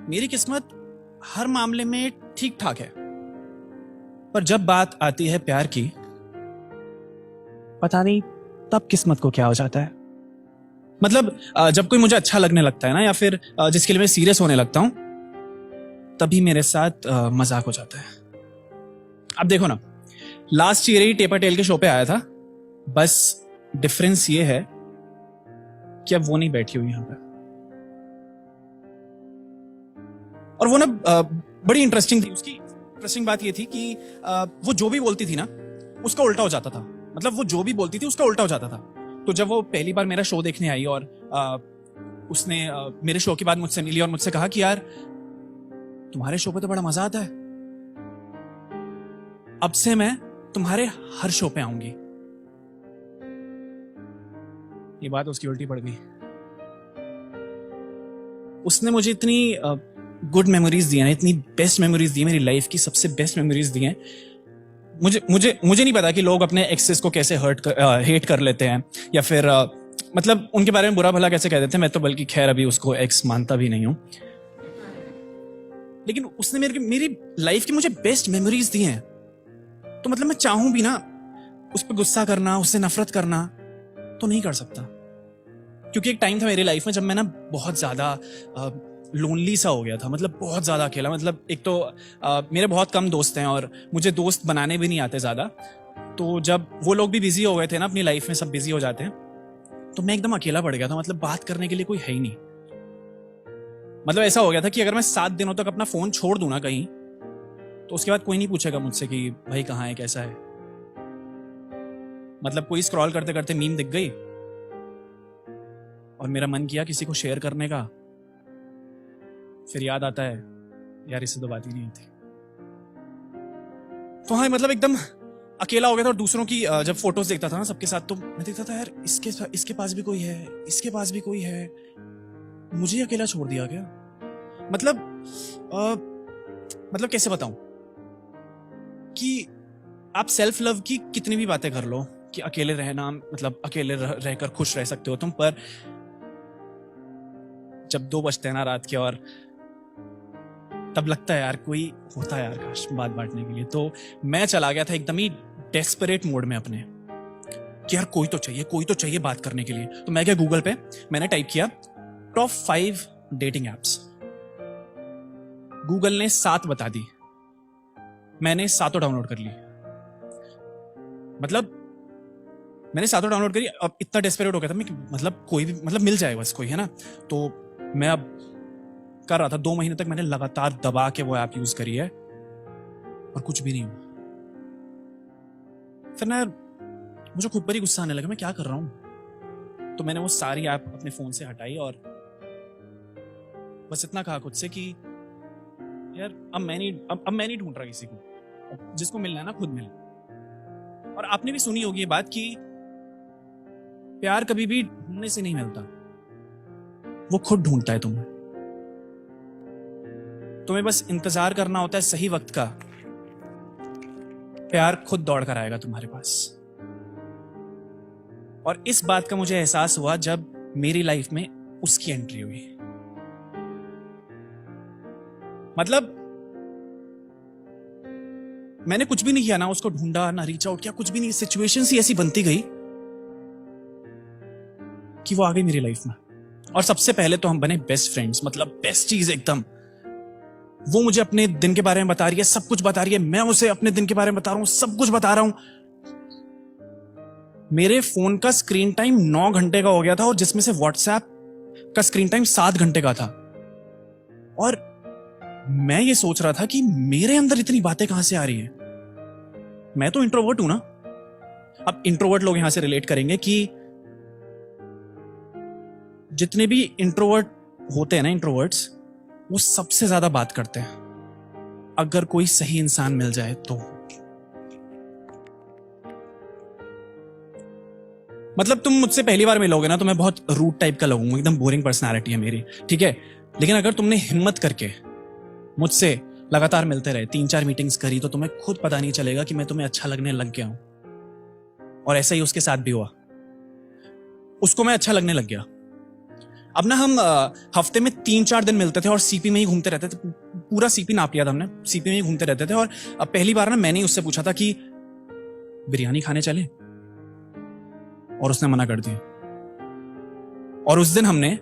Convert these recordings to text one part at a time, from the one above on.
मेरी किस्मत हर मामले में ठीक ठाक है, पर जब बात आती है प्यार की, पता नहीं तब किस्मत को क्या हो जाता है। मतलब जब कोई मुझे अच्छा लगने लगता है ना, या फिर जिसके लिए मैं सीरियस होने लगता हूं, तभी मेरे साथ मजाक हो जाता है। अब देखो ना, लास्ट ईयर ही टेपर टेल के शो पे आया था, बस डिफरेंस ये है कि अब वो नहीं बैठी हुई यहां पे। और वो ना बड़ी इंटरेस्टिंग थी। उसकी इंटरेस्टिंग बात ये थी कि वो जो भी बोलती थी ना, उसका उल्टा हो जाता था। मतलब वो जो भी बोलती थी उसका उल्टा हो जाता था। तो जब वो पहली बार मेरा शो देखने आई और उसने मेरे शो के बाद मुझसे मिली और मुझसे कहा कि यार तुम्हारे शो पे तो बड़ा मजा आता है, अब से मैं तुम्हारे हर शो पे आऊंगी। ये बात उसकी उल्टी पड़ गई। उसने मुझे इतनी गुड मेमोरीज दी हैं, इतनी बेस्ट मेमोरीज दी, मेरी लाइफ की सबसे बेस्ट मेमोरीज दी हैं। मुझे नहीं पता कि लोग अपने एक्सेस को कैसे हेट कर लेते हैं, या फिर मतलब उनके बारे में बुरा भला कैसे कह देते हैं। मैं तो बल्कि खैर अभी उसको एक्स मानता भी नहीं हूं, लेकिन उसने मेरी लाइफ की मुझे बेस्ट मेमोरीज दी हैं। तो मतलब मैं चाहूं भी ना उस पर गुस्सा करना, उससे नफरत करना तो नहीं कर सकता। क्योंकि एक टाइम था मेरी लाइफ में जब मैं ना बहुत ज्यादा लोनली सा हो गया था। मतलब बहुत ज्यादा अकेला। मतलब एक तो मेरे बहुत कम दोस्त हैं और मुझे दोस्त बनाने भी नहीं आते ज्यादा। तो जब वो लोग भी बिजी हो गए थे ना अपनी लाइफ में, सब बिजी हो जाते हैं, तो मैं एकदम अकेला पड़ गया था। मतलब बात करने के लिए कोई है ही नहीं। मतलब ऐसा हो गया था कि अगर मैं 7 दिनों तक अपना फोन छोड़ दूं ना कहीं, तो उसके बाद कोई नहीं पूछेगा मुझसे कि भाई कहाँ है, कैसा है। मतलब कोई स्क्रॉल करते करते मीम दिख गई और मेरा मन किया किसी को शेयर करने का, फिर याद आता है यार इससे तो बात ही नहीं होती। तो हाँ, मतलब एकदम अकेला हो गया था। और दूसरों की जब फोटोज देखता था ना सबके साथ, तो मैं देखता था यार इसके पास भी कोई है, इसके पास भी कोई है, मुझे अकेला छोड़ दिया क्या। मतलब कैसे बताऊं कि आप सेल्फ लव की कितनी भी बातें कर लो कि अकेले रहना, मतलब अकेले रहकर खुश रह सकते हो तुम, पर जब 2 बजते हैं ना रात के और तब लगता है यार कोई होता है यार काश बात बांटने के लिए। तो मैं चला गया था एकदम ही डेस्परेट मोड में अपने, कि यार कोई तो चाहिए बात करने के लिए। तो मैं गया गूगल पे, मैंने टाइप किया टॉप 5 डेटिंग एप्स। गूगल ने 7 बता दी, मैंने 7 डाउनलोड कर ली। मतलब मैंने 7 डाउनलोड करी। अब इतना डेस्परेट हो गया था मैं कि मतलब कोई भी, मतलब मिल जाए बस कोई, है ना। तो मैं अब कर रहा था, 2 महीने तक मैंने लगातार दबा के वो ऐप यूज करी है और कुछ भी नहीं हुआ। फिर ना मुझे खुद पर ही गुस्सा आने लगा, मैं क्या कर रहा हूं। तो मैंने वो सारी ऐप अपने फोन से हटाई और बस इतना कहा खुद से कि यार अब मैं नहीं ढूंढ रहा किसी को, जिसको मिलना है ना खुद मिले। और आपने भी सुनी होगी ये बात कि प्यार कभी भी ढूंढने से नहीं मिलता, वो खुद ढूंढता है तुम्हें। तुम्हें बस इंतजार करना होता है सही वक्त का, प्यार खुद दौड़ कर आएगा तुम्हारे पास। और इस बात का मुझे एहसास हुआ जब मेरी लाइफ में उसकी एंट्री हुई। मतलब मैंने कुछ भी नहीं किया ना, उसको ढूंढा ना रीच आउट किया, कुछ भी नहीं। सिचुएशन ही ऐसी बनती गई कि वो आ गई मेरी लाइफ में। और सबसे पहले तो हम बने बेस्ट फ्रेंड्स। मतलब बेस्ट चीज एकदम। वो मुझे अपने दिन के बारे में बता रही है, सब कुछ बता रही है, मैं उसे अपने दिन के बारे में बता रहा हूं, सब कुछ बता रहा हूं। मेरे फोन का स्क्रीन टाइम 9 घंटे का हो गया था, और जिसमें से व्हाट्सएप का स्क्रीन टाइम 7 घंटे का था। और मैं ये सोच रहा था कि मेरे अंदर इतनी बातें कहां से आ रही हैं। मैं तो इंट्रोवर्ट हूं ना। अब इंट्रोवर्ट लोग यहां से रिलेट करेंगे कि जितने भी इंट्रोवर्ट होते हैं ना, इंट्रोवर्ट्स, वो सबसे ज्यादा बात करते हैं अगर कोई सही इंसान मिल जाए तो। मतलब तुम मुझसे पहली बार मिलोगे ना तो मैं बहुत रूड टाइप का लगूंगा, एकदम बोरिंग पर्सनालिटी है मेरी, ठीक है। लेकिन अगर तुमने हिम्मत करके मुझसे लगातार मिलते रहे, 3-4 मीटिंग्स करी, तो तुम्हें खुद पता नहीं चलेगा कि मैं तुम्हें अच्छा लगने लग गया हूं। और ऐसा ही उसके साथ भी हुआ, उसको मैं अच्छा लगने लग गया। अब ना हम हफ्ते में 3-4 दिन मिलते थे और सीपी में ही घूमते रहते थे। पूरा सीपी नाप लिया था हमने, सीपी में ही घूमते रहते थे। और अब पहली बार ना मैंने ही उससे पूछा था कि बिरयानी खाने चले, और उसने मना कर दिया। और उस दिन हमने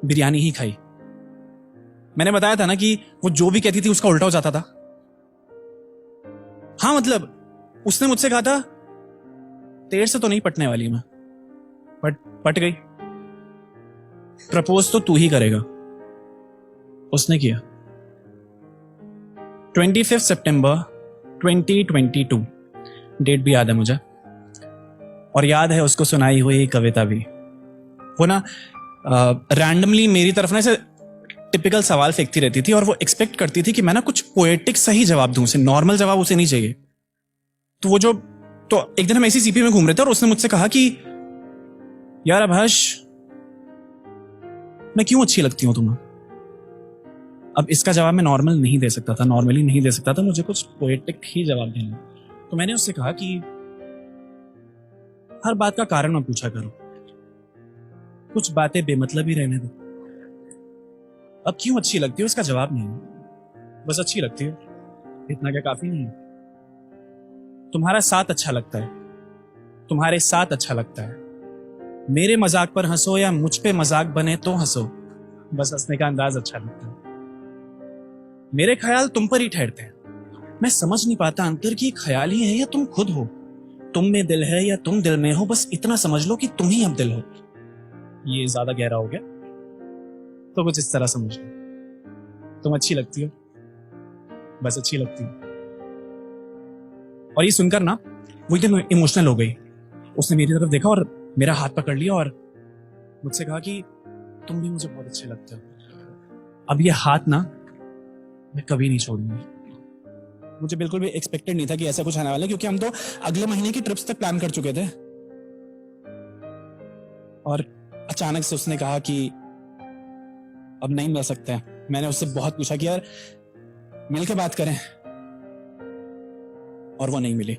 बिरयानी ही खाई। मैंने बताया था ना कि वो जो भी कहती थी उसका उल्टा हो जाता था। हाँ मतलब उसने मुझसे कहा था तेरे से तो नहीं पटने वाली मैं, बट पट गई। प्रपोज तो तू ही करेगा, उसने किया। 25 सितंबर 2022, डेट भी याद है मुझे, और याद है उसको सुनाई हुई कविता भी। वो ना रैंडमली मेरी तरफ ना ऐसे टिपिकल सवाल फेंकती रहती थी, और वो एक्सपेक्ट करती थी कि मैं ना कुछ पोएटिक सही जवाब दूं, उसे नॉर्मल जवाब उसे नहीं चाहिए। तो एक दिन हम ऐसी सीपी में घूम रहे थे और उसने मुझसे कहा कि यार आभाष, मैं क्यों अच्छी लगती हूं तुम्हें? अब इसका जवाब मैं नॉर्मली नहीं दे सकता था, मुझे कुछ पोएटिक ही जवाब देना। तो मैंने उससे कहा कि हर बात का कारण मत पूछा करो, कुछ बातें बेमतलब ही रहने दो। अब क्यों अच्छी लगती हो इसका जवाब नहीं, बस अच्छी लगती हो, इतना क्या काफी नहीं? तुम्हारा साथ अच्छा लगता है, तुम्हारे साथ अच्छा लगता है। मेरे मजाक पर हंसो या मुझ पे मजाक बने तो हंसो, बस हंसने का अंदाज अच्छा लगता है। मेरे ख्याल तुम पर ही ठहरते हैं, मैं समझ नहीं पाता अंतर की ख्याल ही है या तुम खुद हो। तुम में दिल है या तुम दिल में हो, बस इतना समझ लो कि तुम ही अब दिल हो। ये ज्यादा गहरा हो गया, तो कुछ इस तरह समझ लो, तुम अच्छी लगती हो, बस अच्छी लगती हो। और ये सुनकर ना वो एकदम इमोशनल हो गई। उसने मेरी तरफ देखा और मेरा हाथ पकड़ लिया और मुझसे कहा कि तुम भी मुझे बहुत अच्छे लगते हो। अब ये हाथ ना मैं कभी नहीं छोड़ूंगी। मुझे बिल्कुल भी एक्सपेक्टेड नहीं था कि ऐसा कुछ आने वाला है, क्योंकि हम तो अगले महीने की ट्रिप्स तक प्लान कर चुके थे। और अचानक से उसने कहा कि अब नहीं मिल सकते हैं। मैंने उससे बहुत पूछा कि यार मिलके बात करें, और वो नहीं मिली।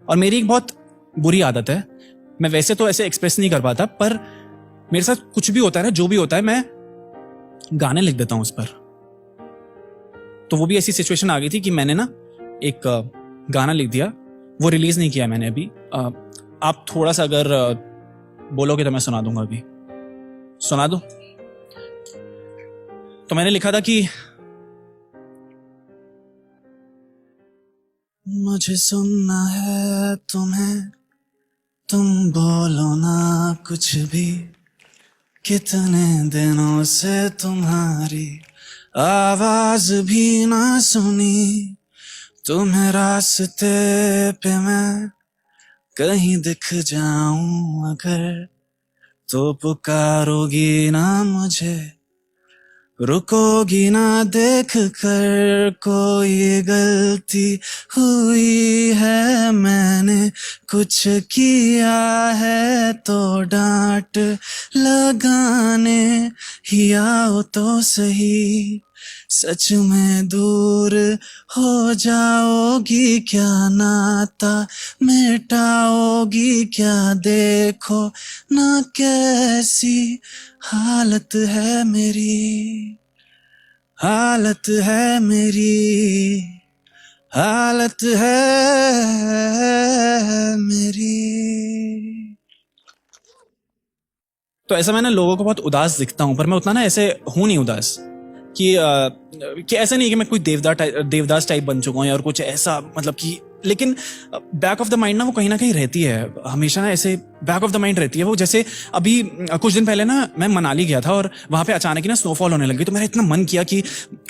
और मेरी एक बहुत बुरी आदत है, मैं वैसे तो ऐसे एक्सप्रेस नहीं कर पाता, पर मेरे साथ कुछ भी होता है ना, जो भी होता है, मैं गाने लिख देता हूं उस पर। तो वो भी ऐसी सिचुएशन आ गई थी कि मैंने ना एक गाना लिख दिया, वो रिलीज नहीं किया मैंने अभी। आप थोड़ा सा अगर बोलोगे तो मैं सुना दूंगा, अभी सुना दूं? तो मैंने लिखा था कि मुझे सुनना है तुम्हें, तुम बोलो ना कुछ भी, कितने दिनों से तुम्हारी आवाज भी ना सुनी। तुम्हें रास्ते पे मैं कहीं दिख जाऊं अगर, तो पुकारोगी ना मुझे, रुकोगी ना देख कर। कोई गलती हुई है, मैंने कुछ किया है तो डांट लगाने ही आओ तो सही। सच में दूर हो जाओगी क्या, नाता मिटाओगी क्या? देखो ना कैसी हालत है मेरी, हालत है मेरी, हालत है मेरी। तो ऐसा मैं ना लोगों को बहुत उदास दिखता हूं, पर मैं उतना ना ऐसे हूं नहीं उदास कि ऐसा नहीं कि मैं कोई देवदास टाइप बन चुका हूं या कुछ ऐसा, मतलब कि, लेकिन बैक ऑफ द माइंड ना वो कहीं ना कहीं रहती है, हमेशा ना ऐसे बैक ऑफ द माइंड रहती है वो। जैसे अभी कुछ दिन पहले ना मैं मनाली गया था और वहां पे अचानक ही ना स्नोफॉल होने लगी, तो मेरा इतना मन किया कि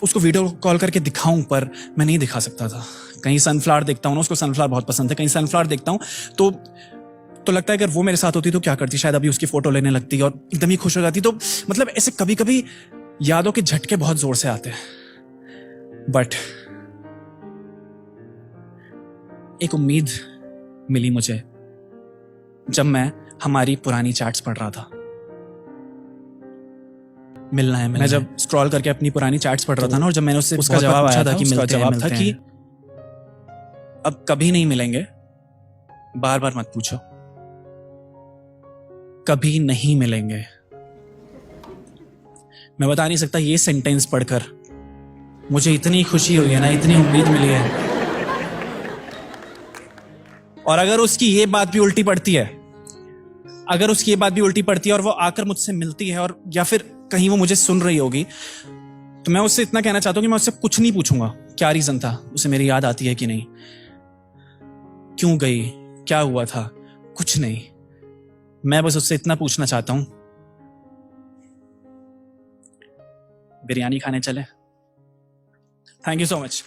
उसको वीडियो कॉल करके दिखाऊं, पर मैं नहीं दिखा सकता था। कहीं सनफ्लावर देखता हूँ ना, उसको सनफ्लावर बहुत पसंद है, कहीं सनफ्लावर देखता हूँ तो लगता है अगर वो मेरे साथ होती तो क्या करती, शायद अभी उसकी फोटो लेने लगती और एकदम ही खुश हो जाती। तो मतलब ऐसे कभी कभी यादों के झटके बहुत जोर से आते हैं। बट एक उम्मीद मिली मुझे जब मैं हमारी पुरानी चैट्स पढ़ रहा था। मिलना है। मैं जब स्क्रॉल करके अपनी पुरानी चैट्स पढ़ रहा था ना, और जब मैंने उससे उसका जवाब आया था कि उसका जवाब था कि अब कभी नहीं मिलेंगे, बार बार मत पूछो। कभी नहीं मिलेंगे। मैं बता नहीं सकता, ये सेंटेंस पढ़कर मुझे इतनी खुशी हुई है ना, इतनी उम्मीद मिली है। और अगर उसकी ये बात भी उल्टी पड़ती है, अगर उसकी ये बात भी उल्टी पड़ती है और वो आकर मुझसे मिलती है, और या फिर कहीं वो मुझे सुन रही होगी, तो मैं उससे इतना कहना चाहता हूं कि मैं उससे कुछ नहीं पूछूंगा क्या रीजन था, उसे मेरी याद आती है कि नहीं, क्यों गई, क्या हुआ था, कुछ नहीं। मैं बस उससे इतना पूछना चाहता हूं, बिरयानी खाने चले। Thank you so much.